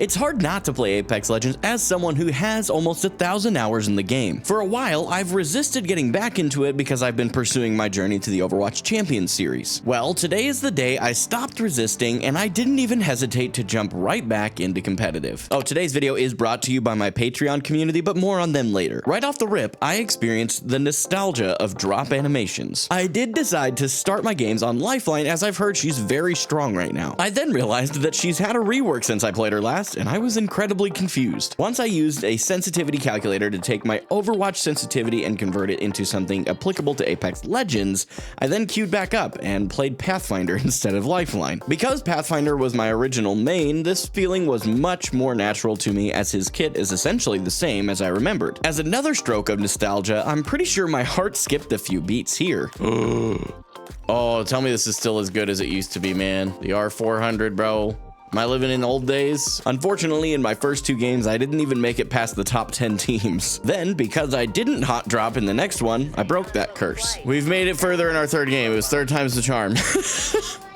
It's hard not to play Apex Legends as someone who has almost 1,000 hours in the game. For a while, I've resisted getting back into it because I've been pursuing my journey to the Overwatch Champions series. Well, today is the day I stopped resisting and I didn't even hesitate to jump right back into competitive. Oh, today's video is brought to you by my Patreon community, but more on them later. Right off the rip, I experienced the nostalgia of drop animations. I did decide to start my games on Lifeline as I've heard she's very strong right now. I then realized that she's had a rework since I played her last, and I was incredibly confused. Once I used a sensitivity calculator to take my Overwatch sensitivity and convert it into something applicable to Apex Legends, I then queued back up and played Pathfinder instead of Lifeline. Because Pathfinder was my original main, this feeling was much more natural to me as his kit is essentially the same as I remembered. As another stroke of nostalgia, I'm pretty sure my heart skipped a few beats here. Oh, tell me this is still as good as it used to be, man. The R400, bro. Am I living in old days? Unfortunately, in my first 2 games, I didn't even make it past the top 10 teams. Then, because I didn't hot drop in the next one, I broke that curse. We've made it further in our 3rd game. It was 3rd time's the charm.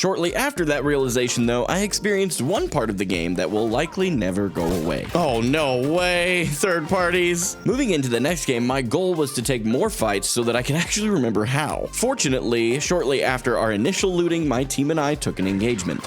Shortly after that realization, though, I experienced one part of the game that will likely never go away. Oh, no way. Third parties. Moving into the next game, my goal was to take more fights so that I could actually remember how. Fortunately, shortly after our initial looting, my team and I took an engagement.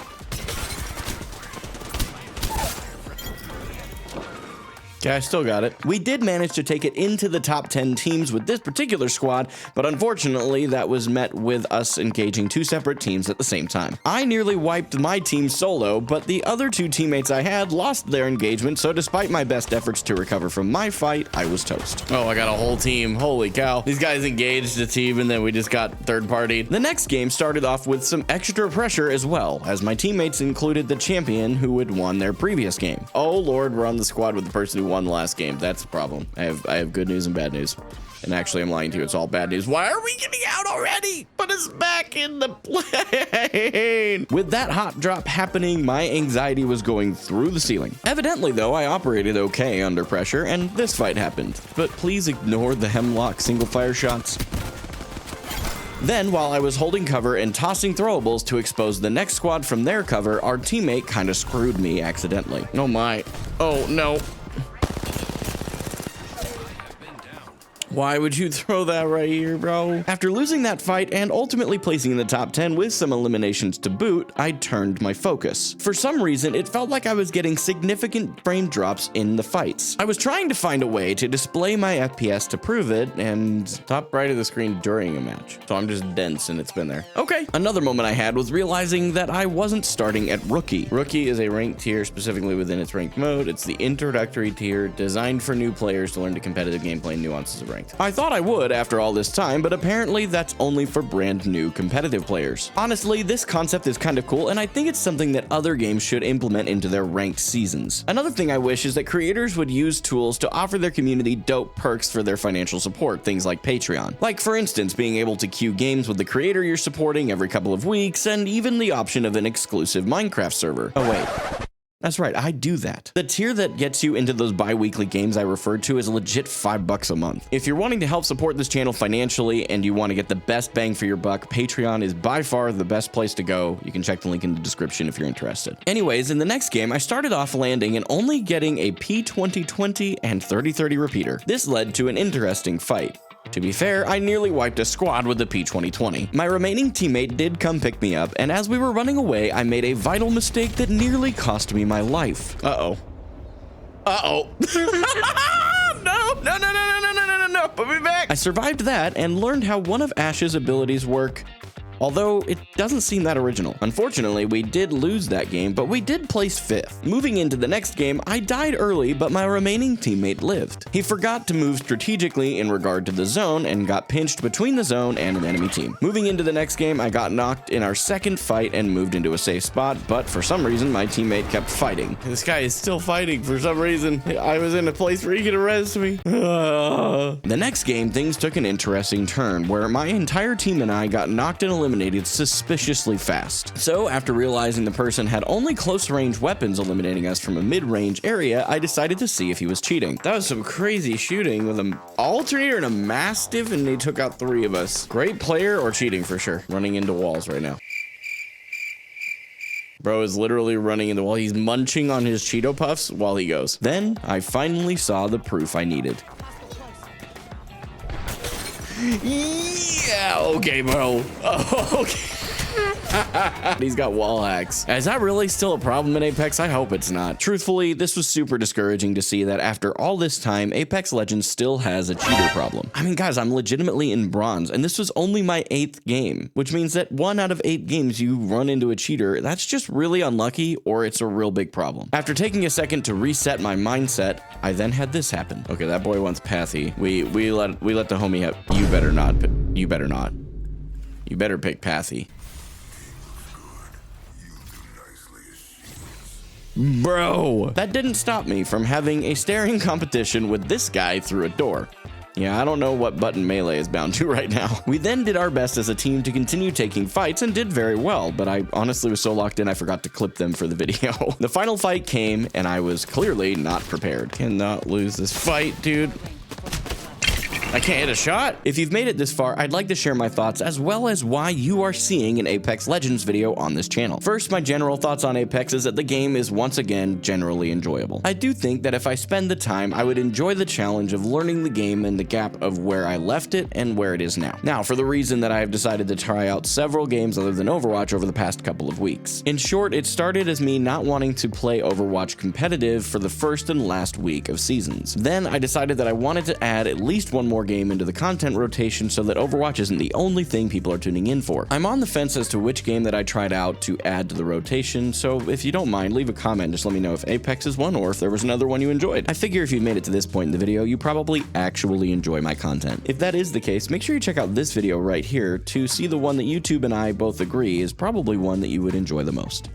Okay, I still got it. We did manage to take it into the top 10 teams with this particular squad, but unfortunately that was met with us engaging 2 separate teams at the same time. I nearly wiped my team solo, but the other 2 teammates I had lost their engagement, so despite my best efforts to recover from my fight, I was toast. Oh, I got a whole team. Holy cow. These guys engaged a team and then we just got third-partied. The next game started off with some extra pressure as well, as my teammates included the champion who had won their previous game. Oh lord, we're on the squad with the person who won the last game. That's the problem. I have good news and bad news. And actually, I'm lying to you. It's all bad news. Why are we getting out already? Put us back in the plane. With that hot drop happening, my anxiety was going through the ceiling. Evidently, though, I operated okay under pressure, and this fight happened. But please ignore the Hemlock single fire shots. Then, while I was holding cover and tossing throwables to expose the next squad from their cover, our teammate kind of screwed me accidentally. Oh my. Oh no. Why would you throw that right here, bro? After losing that fight and ultimately placing in the top 10 with some eliminations to boot, I turned my focus. For some reason, it felt like I was getting significant frame drops in the fights. I was trying to find a way to display my FPS to prove it, and top right of the screen during a match. So I'm just dense and it's been there. Okay. Another moment I had was realizing that I wasn't starting at Rookie. Rookie is a ranked tier specifically within its ranked mode. It's the introductory tier designed for new players to learn the competitive gameplay and nuances of ranked. I thought I would after all this time, but apparently that's only for brand new competitive players. Honestly, this concept is kind of cool, and I think it's something that other games should implement into their ranked seasons. Another thing I wish is that creators would use tools to offer their community dope perks for their financial support, things like Patreon. Like, for instance, being able to queue games with the creator you're supporting every couple of weeks, and even the option of an exclusive Minecraft server. Oh wait. That's right, I do that. The tier that gets you into those bi-weekly games I referred to is legit $5 a month. If you're wanting to help support this channel financially and you want to get the best bang for your buck, Patreon is by far the best place to go. You can check the link in the description if you're interested. Anyways, in the next game, I started off landing and only getting a P2020 and 3030 repeater. This led to an interesting fight. To be fair, I nearly wiped a squad with the P2020. My remaining teammate did come pick me up, and as we were running away, I made a vital mistake that nearly cost me my life. Uh-oh. Uh-oh. No, put me back. I survived that and learned how one of Ash's abilities work. Although it doesn't seem that original. Unfortunately, we did lose that game, but we did place 5th. Moving into the next game, I died early, but my remaining teammate lived. He forgot to move strategically in regard to the zone and got pinched between the zone and an enemy team. Moving into the next game, I got knocked in our second fight and moved into a safe spot, but for some reason, my teammate kept fighting. This guy is still fighting for some reason. I was in a place where he could arrest me. The next game, things took an interesting turn, where my entire team and I got knocked and eliminated suspiciously fast. So after realizing the person had only close range weapons eliminating us from a mid-range area, I decided to see if he was cheating. That was some crazy shooting with an alternator and a mastiff, and they took out 3 of us. Great player or cheating for sure. Running into walls right now. Bro is literally running in the wall. He's munching on his Cheeto Puffs while he goes. Then I finally saw the proof I needed. Yeah, okay, bro. Oh, okay. He's got wall hacks. Is that really still a problem in Apex? I hope it's not. Truthfully, this was super discouraging to see that after all this time, Apex Legends still has a cheater problem. I mean, guys, I'm legitimately in bronze, and this was only my 8th game, which means that 1 out of 8 games you run into a cheater. That's just really unlucky, or it's a real big problem. After taking a second to reset my mindset, I then had this happen. Okay, that boy wants Pathy. We let the homie have. You better not. You better not. You better pick Pathy. Bro, that didn't stop me from having a staring competition with this guy through a door. Yeah, I don't know what button Melee is bound to right now. We then did our best as a team to continue taking fights and did very well, but I honestly was so locked in I forgot to clip them for the video. The final fight came and I was clearly not prepared. Cannot lose this fight, dude. I can't hit a shot. If you've made it this far, I'd like to share my thoughts as well as why you are seeing an Apex Legends video on this channel. First, my general thoughts on Apex is that the game is once again generally enjoyable. I do think that if I spend the time, I would enjoy the challenge of learning the game and the gap of where I left it and where it is now. Now, for the reason that I have decided to try out several games other than Overwatch over the past couple of weeks. In short, it started as me not wanting to play Overwatch competitive for the first and last week of seasons. Then I decided that I wanted to add at least one more game into the content rotation so that Overwatch isn't the only thing people are tuning in for. I'm on the fence as to which game that I tried out to add to the rotation, so if you don't mind, leave a comment, just let me know if Apex is one or if there was another one you enjoyed. I figure if you've made it to this point in the video, you probably actually enjoy my content. If that is the case, make sure you check out this video right here to see the one that YouTube and I both agree is probably one that you would enjoy the most.